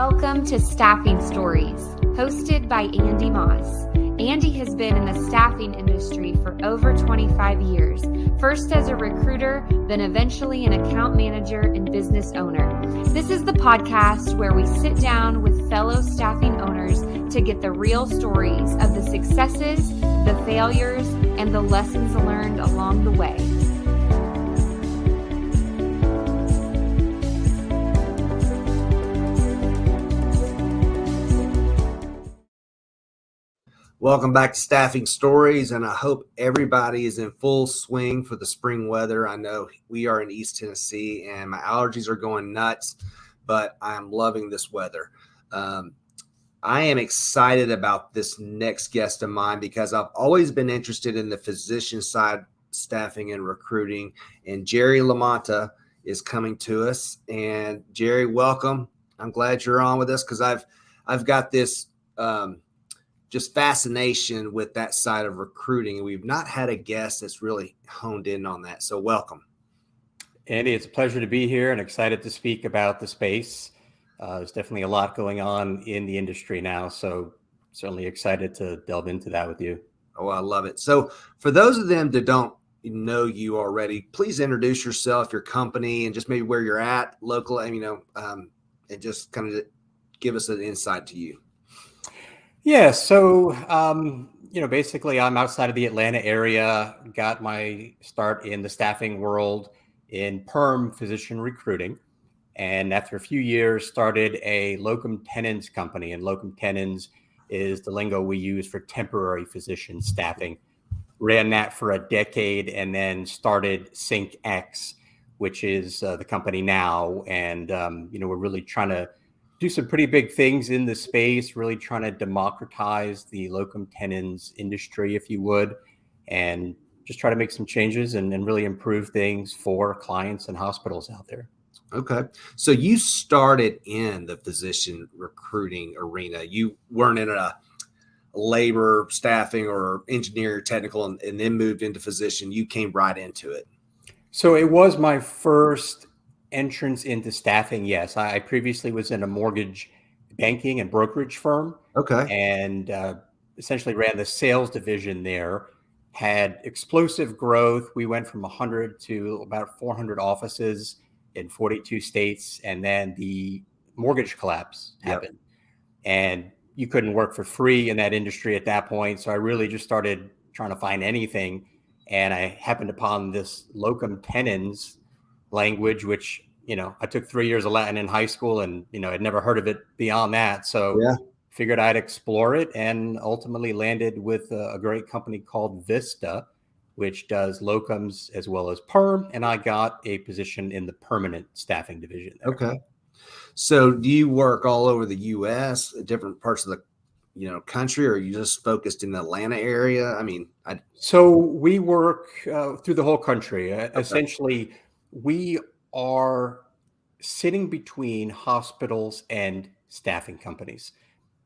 Welcome to Staffing Stories, hosted by Andy Moss. Andy has been in the staffing industry for over 25 years, first as a recruiter, then eventually an account manager and business owner. This is the podcast where we sit down with fellow staffing owners to get the real stories of the successes, the failures, and the lessons learned along the way. Welcome back to Staffing Stories, and I hope everybody is in full swing for the spring weather. I know we are in East Tennessee, and my allergies are going nuts, but I'm loving this weather. I am excited about this next guest of mine because I've always been interested in the physician side staffing and recruiting, and Jerry Limonta is coming to us. And Jerry, welcome. I'm glad you're on with us because I've got this just fascination with that side of recruiting. And we've not had a guest that's really honed in on that. So welcome. Andy, it's a pleasure to be here and excited to speak about the space. There's definitely a lot going on in the industry now. So certainly excited to delve into that with you. Oh, I love it. So for those of them that don't know you already, please introduce yourself, your company, and just maybe where you're at locally, and just kind of give us an insight to you. Yeah. So, basically I'm outside of the Atlanta area, got my start in the staffing world in perm physician recruiting. And after a few years, started a locum tenens company. And locum tenens is the lingo we use for temporary physician staffing. Ran that for a decade and then started Syncx, which is the company now. And, we're really trying to do some pretty big things in the space, really trying to democratize the locum tenens industry, if you would, and just try to make some changes and really improve things for clients and hospitals out there. Okay. So you started in the physician recruiting arena. You weren't in a labor staffing or engineer technical and then moved into physician. You came right into it. So it was my first entrance into staffing. Yes. I previously was in a mortgage banking and brokerage firm. Okay. And essentially ran the sales division there, had explosive growth. We went from 100 to about 400 offices in 42 states. And then the mortgage collapse happened. And you couldn't work for free in that industry at that point. So I really just started trying to find anything. And I happened upon this locum tenens language, which, I took 3 years of Latin in high school and, I'd never heard of it beyond that. So figured I'd explore it and ultimately landed with a great company called VISTA, which does locums as well as perm. And I got a position in the permanent staffing division there. Okay. So do you work all over the U.S., different parts of the country, or are you just focused in the Atlanta area? So we work through the whole country. Essentially, we are sitting between hospitals and staffing companies.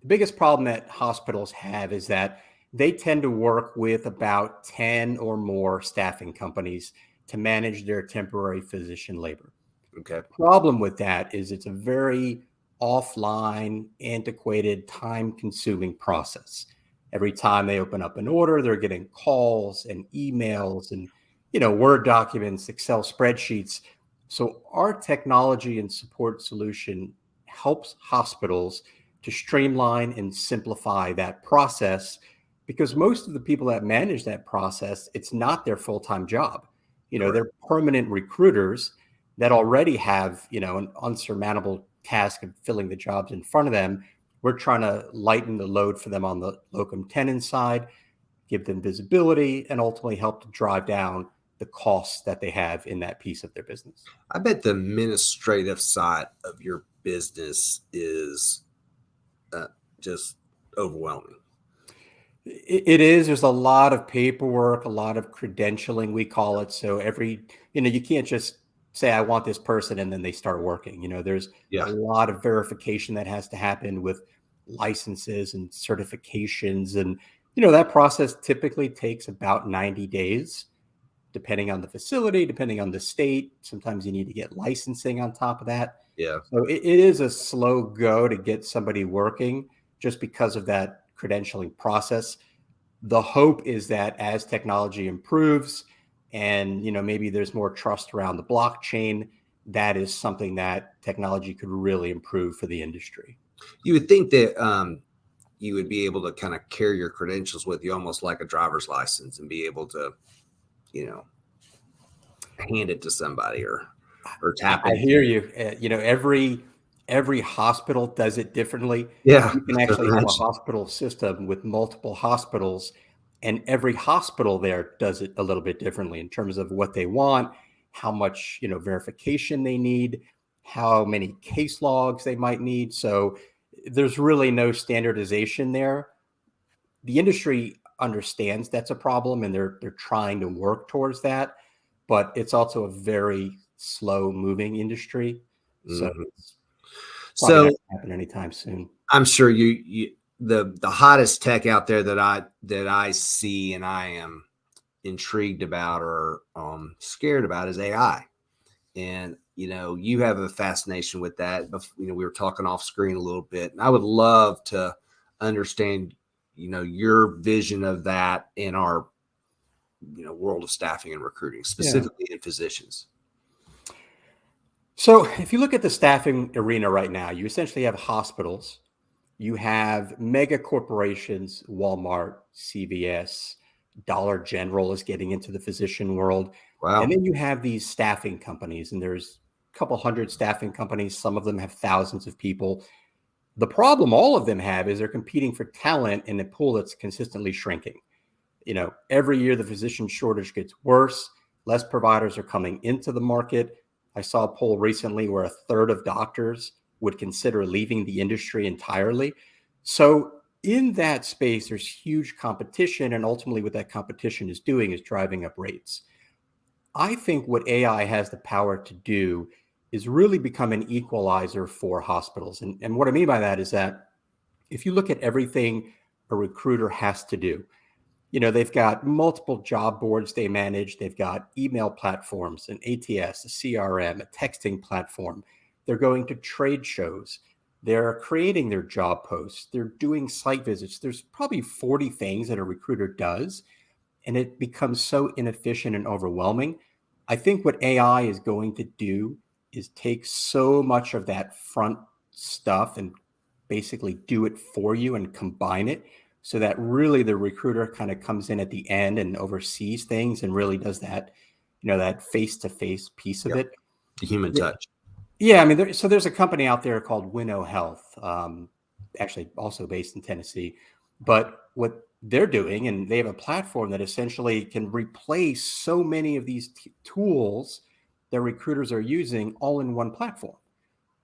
The biggest problem that hospitals have is that they tend to work with about 10 or more staffing companies to manage their temporary physician labor. Okay. Problem with that is it's a very offline, antiquated, time-consuming process. Every time they open up an order, they're getting calls and emails and, Word documents, Excel spreadsheets. So our technology and support solution helps hospitals to streamline and simplify that process, because most of the people that manage that process, it's not their full-time job. They're permanent recruiters that already have, an unsurmountable task of filling the jobs in front of them. We're trying to lighten the load for them on the locum tenens side, give them visibility, and ultimately help to drive down the costs that they have in that piece of their business. I bet the administrative side of your business is just overwhelming. It is. There's a lot of paperwork, a lot of credentialing, we call it. So you can't just say, I want this person, and then they start working. There's a lot of verification that has to happen with licenses and certifications. And, that process typically takes about 90 days. depending on the facility, depending on the state. Sometimes you need to get licensing on top of that. Yeah. So it is a slow go to get somebody working just because of that credentialing process. The hope is that as technology improves and, maybe there's more trust around the blockchain, that is something that technology could really improve for the industry. You would think that you would be able to kind of carry your credentials with you almost like a driver's license and be able to, hand it to somebody or tap I it. hear you. Every hospital does it differently. Yeah. You can actually have a hospital system with multiple hospitals, and every hospital there does it a little bit differently in terms of what they want, how much, verification they need, how many case logs they might need. So there's really no standardization there. The industry understands that's a problem, and they're trying to work towards that, but it's also a very slow moving industry. So it's probably not going to happen anytime soon. I'm sure the hottest tech out there that I see and I am intrigued about or scared about is AI. And you have a fascination with that. We were talking off screen a little bit, and I would love to understand your vision of that in our world of staffing and recruiting, specifically in physicians. So if you look at the staffing arena right now, you essentially have hospitals, you have mega corporations, Walmart, CVS, Dollar General is getting into the physician world. Wow. And then you have these staffing companies, and there's a couple hundred staffing companies. Some of them have thousands of people. The problem all of them have is they're competing for talent in a pool that's consistently shrinking. Every year the physician shortage gets worse. Less providers are coming into the market. I saw a poll recently where a third of doctors would consider leaving the industry entirely. So in that space, there's huge competition. And ultimately what that competition is doing is driving up rates. I think what AI has the power to do is really become an equalizer for hospitals. And what I mean by that is that if you look at everything a recruiter has to do, they've got multiple job boards they manage. They've got email platforms, an ATS, a CRM, a texting platform. They're going to trade shows. They're creating their job posts. They're doing site visits. There's probably 40 things that a recruiter does, and it becomes so inefficient and overwhelming. I think what AI is going to do is take so much of that front stuff and basically do it for you and combine it so that really the recruiter kind of comes in at the end and oversees things and really does that, that face-to-face piece of it. The human touch. Yeah. I mean, there's a company out there called Winnow Health, actually also based in Tennessee, but what they're doing, and they have a platform that essentially can replace so many of these tools that recruiters are using all in one platform.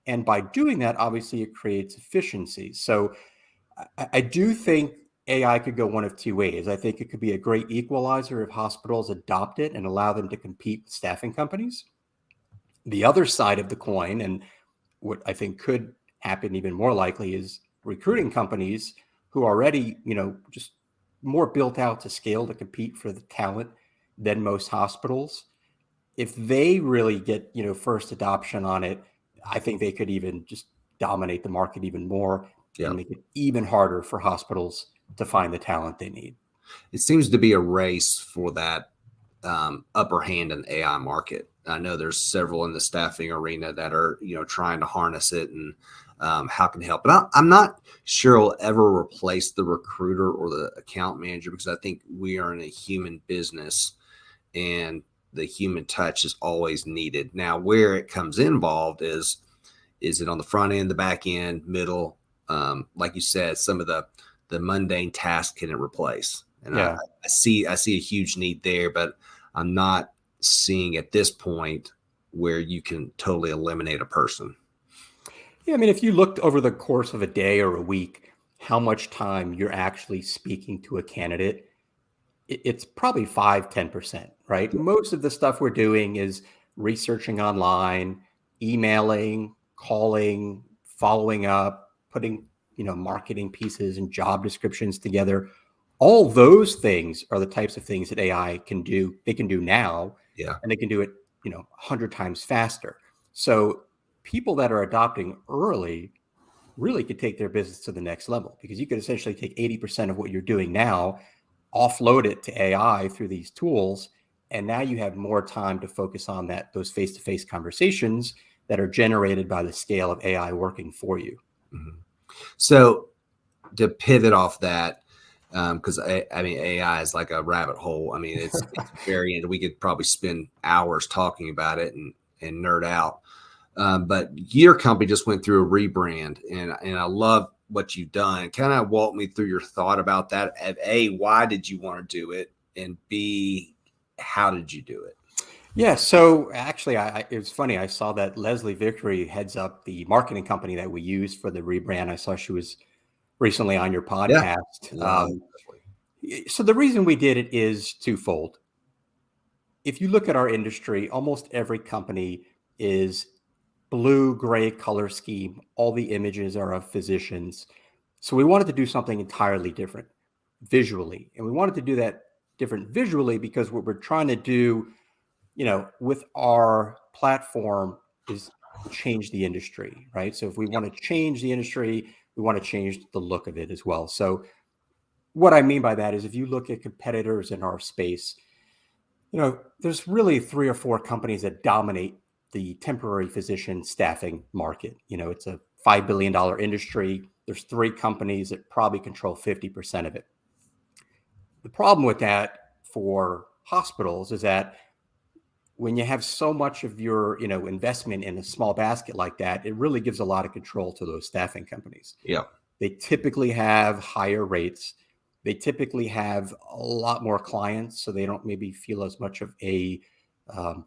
And by doing that, obviously it creates efficiency. So I do think AI could go one of two ways. I think it could be a great equalizer if hospitals adopt it and allow them to compete with staffing companies. The other side of the coin, and what I think could happen even more likely, is recruiting companies who are already, just more built out to scale to compete for the talent than most hospitals. If they really get, first adoption on it, I think they could even just dominate the market even more and make it even harder for hospitals to find the talent they need. It seems to be a race for that upper hand in the AI market. I know there's several in the staffing arena that are, trying to harness it and how can it help. But I'm not sure it'll ever replace the recruiter or the account manager, because I think we are in a human business and the human touch is always needed. Now, where it comes involved is it on the front end, the back end, middle? Like you said, some of the mundane tasks can it replace? And I see a huge need there, but I'm not seeing at this point where you can totally eliminate a person. Yeah, I mean, if you looked over the course of a day or a week, how much time you're actually speaking to a candidate, it's probably 5-10%, right? Most of the stuff we're doing is researching online, emailing, calling, following up, putting, marketing pieces and job descriptions together. All those things are the types of things that AI can do. They can do now, Yeah. and they can do it, 100 times faster. So people that are adopting early really could take their business to the next level, because you could essentially take 80% of what you're doing now, offload it to AI through these tools, and now you have more time to focus on those face-to-face conversations that are generated by the scale of AI working for you. Mm-hmm. So to pivot off that, because I mean, AI is like a rabbit hole. I mean, it's very, we could probably spend hours talking about it and nerd out. But your company just went through a rebrand, and I love what you've done. Kind of walk me through your thought about that. A, why did you want to do it? And B, how did you do it? Yeah, so actually, it was funny. I saw that Leslie Vickery heads up the marketing company that we use for the rebrand. I saw she was recently on your podcast. Yeah. So the reason we did it is twofold. If you look at our industry, almost every company is blue, gray color scheme. All the images are of physicians. So we wanted to do something entirely different visually. And we wanted to do that different visually because what we're trying to do, with our platform is change the industry, right? So if we want to change the industry, we want to change the look of it as well. So what I mean by that is if you look at competitors in our space, there's really 3 or 4 companies that dominate the temporary physician staffing market. It's a $5 billion industry. There's 3 companies that probably control 50% of it. The problem with that for hospitals is that when you have so much of your, investment in a small basket like that, it really gives a lot of control to those staffing companies. Yeah. They typically have higher rates. They typically have a lot more clients, so they don't maybe feel as much of a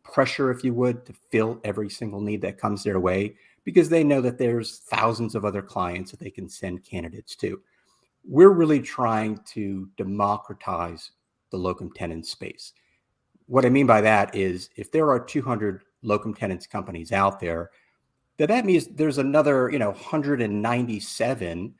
pressure, if you would, to fill every single need that comes their way, because they know that there's thousands of other clients that they can send candidates to. We're really trying to democratize the locum tenens space. What I mean by that is if there are 200 locum tenens companies out there, that means there's another, 197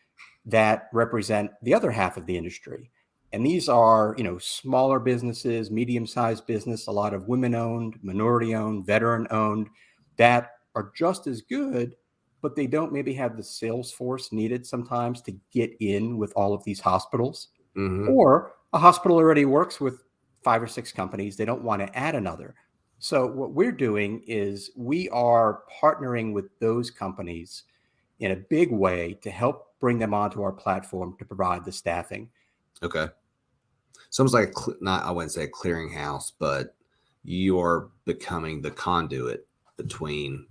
that represent the other half of the industry. And these are, smaller businesses, medium-sized business, a lot of women-owned, minority-owned, veteran-owned that are just as good, but they don't maybe have the sales force needed sometimes to get in with all of these hospitals. Mm-hmm. Or a hospital already works with 5 or 6 companies. They don't want to add another. So what we're doing is we are partnering with those companies in a big way to help bring them onto our platform to provide the staffing. Okay. So it's like I wouldn't say a clearinghouse, but you are becoming the conduit between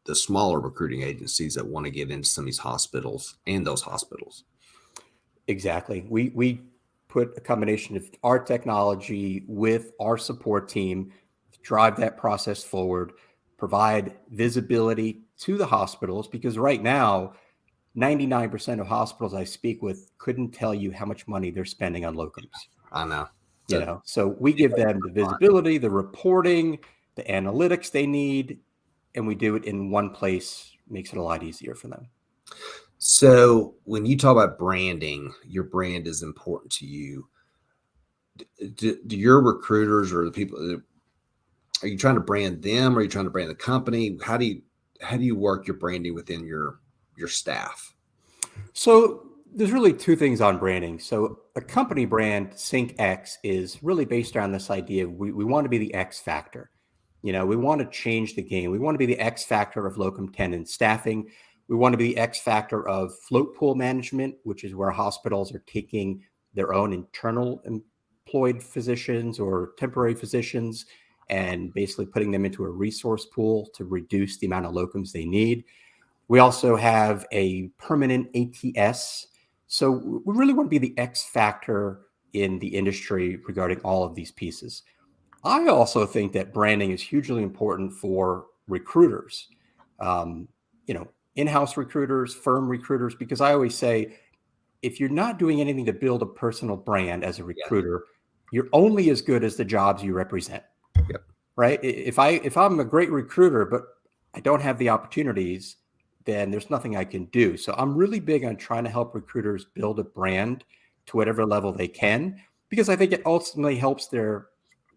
the smaller recruiting agencies that want to get into some of these hospitals and those hospitals. Exactly. We put a combination of our technology with our support team to drive that process forward, provide visibility to the hospitals, because right now, 99% of hospitals I speak with couldn't tell you how much money they're spending on locums. I know. So we give them the visibility, the reporting, the analytics they need, and we do it in one place. Makes it a lot easier for them. So when you talk about branding, your brand is important to you. Do your recruiters or the people, are you trying to brand them? Or are you trying to brand the company? How do you work your branding within your staff? So there's really 2 things on branding. So a company brand, Syncx, is really based around this idea of we want to be the X factor. We want to change the game. We want to be the X factor of locum tenens staffing. We want to be the X factor of float pool management, which is where hospitals are taking their own internal employed physicians or temporary physicians and basically putting them into a resource pool to reduce the amount of locums they need. We also have a permanent ATS. So we really want to be the X factor in the industry regarding all of these pieces. I also think that branding is hugely important for recruiters, in-house recruiters, firm recruiters, because I always say, if you're not doing anything to build a personal brand as a recruiter, you're only as good as the jobs you represent. Yep. Right? If I'm a great recruiter, but I don't have the opportunities, then there's nothing I can do. So I'm really big on trying to help recruiters build a brand to whatever level they can, because I think it ultimately helps their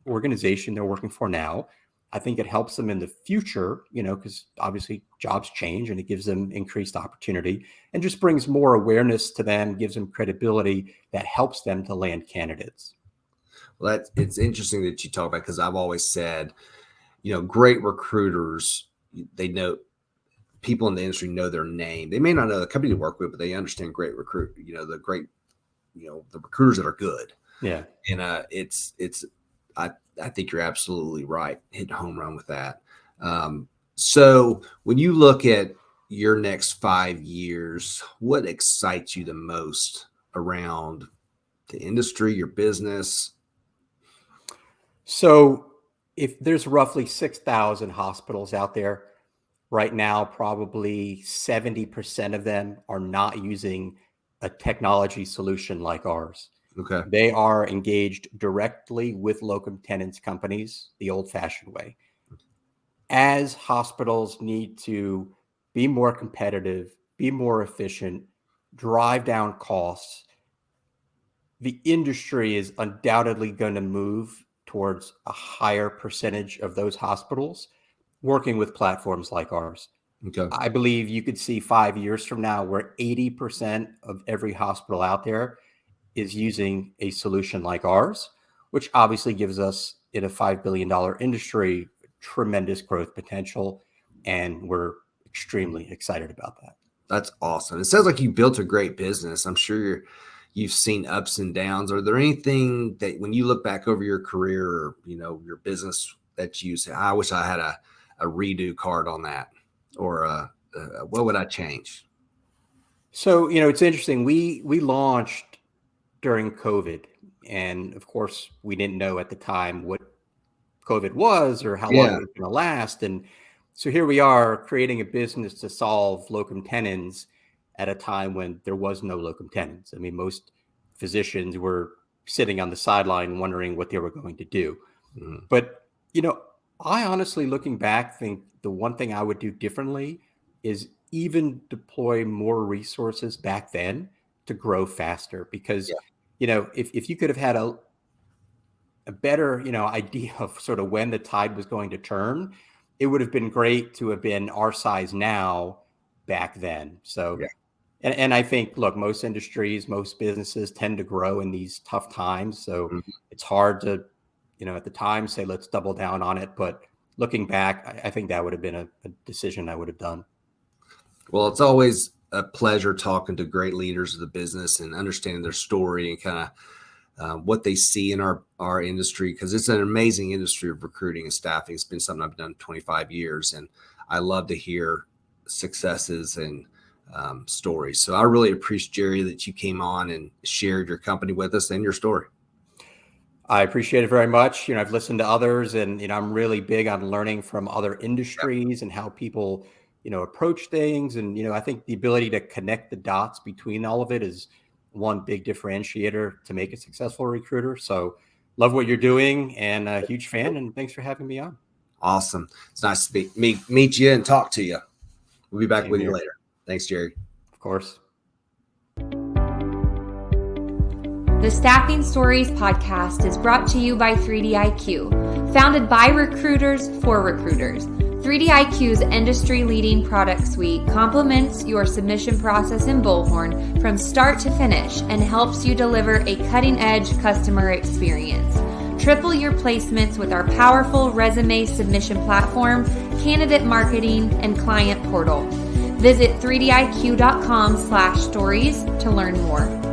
organization they're working for now. I think it helps them in the future, because obviously jobs change and it gives them increased opportunity and just brings more awareness to them, gives them credibility that helps them to land candidates. Well, it's interesting that you talk about, because I've always said, great recruiters, they know, people in the industry know their name. They may not know the company to work with, but they understand great recruit, the recruiters that are good. Yeah. And I think you're absolutely right. Hit a home run with that. So when you look at your next 5 years, what excites you the most around the industry, your business? So if there's roughly 6,000 hospitals out there right now, probably 70% of them are not using a technology solution like ours. Okay. They are engaged directly with locum tenens companies the old-fashioned way. As hospitals need to be more competitive, be more efficient, drive down costs, the industry is undoubtedly going to move towards a higher percentage of those hospitals working with platforms like ours. Okay. I believe you could see 5 years from now where 80% of every hospital out there is using a solution like ours, which obviously gives us, in a $5 billion industry, tremendous growth potential. And we're extremely excited about that. That's awesome. It sounds like you built a great business. I'm sure you've seen ups and downs. Are there anything that when you look back over your career or, your business that you say, I wish I had a redo card on that, or what would I change? So, it's interesting. We launched during COVID. And of course, we didn't know at the time what COVID was or how long it was going to last. And so here we are creating a business to solve locum tenens at a time when there was no locum tenens. I mean, most physicians were sitting on the sideline wondering what they were going to do. Mm-hmm. But, I honestly, looking back, think the one thing I would do differently is even deploy more resources back then to grow faster, because if you could have had a better, idea of sort of when the tide was going to turn, it would have been great to have been our size now back then. So, and I think, look, most industries, most businesses tend to grow in these tough times. So it's hard to, at the time say, let's double down on it. But looking back, I think that would have been a decision I would have done. Well, it's always a pleasure talking to great leaders of the business and understanding their story and kind of what they see in our industry, because it's an amazing industry of recruiting and staffing. It's been something I've done 25 years, and I love to hear successes and stories. So I really appreciate, Jerry, that you came on and shared your company with us and your story. I appreciate it very much. I've listened to others, and I'm really big on learning from other industries and how people approach things. And, I think the ability to connect the dots between all of it is one big differentiator to make a successful recruiter. So love what you're doing, and a huge fan, and thanks for having me on. Awesome. It's nice to meet you and talk to you. We'll be back with you later. Thanks, Jerry. Of course. The Staffing Stories podcast is brought to you by 3DIQ. Founded by recruiters for recruiters, 3DIQ's industry-leading product suite complements your submission process in Bullhorn from start to finish and helps you deliver a cutting-edge customer experience. Triple your placements with our powerful resume submission platform, candidate marketing, and client portal. Visit 3diq.com/stories to learn more.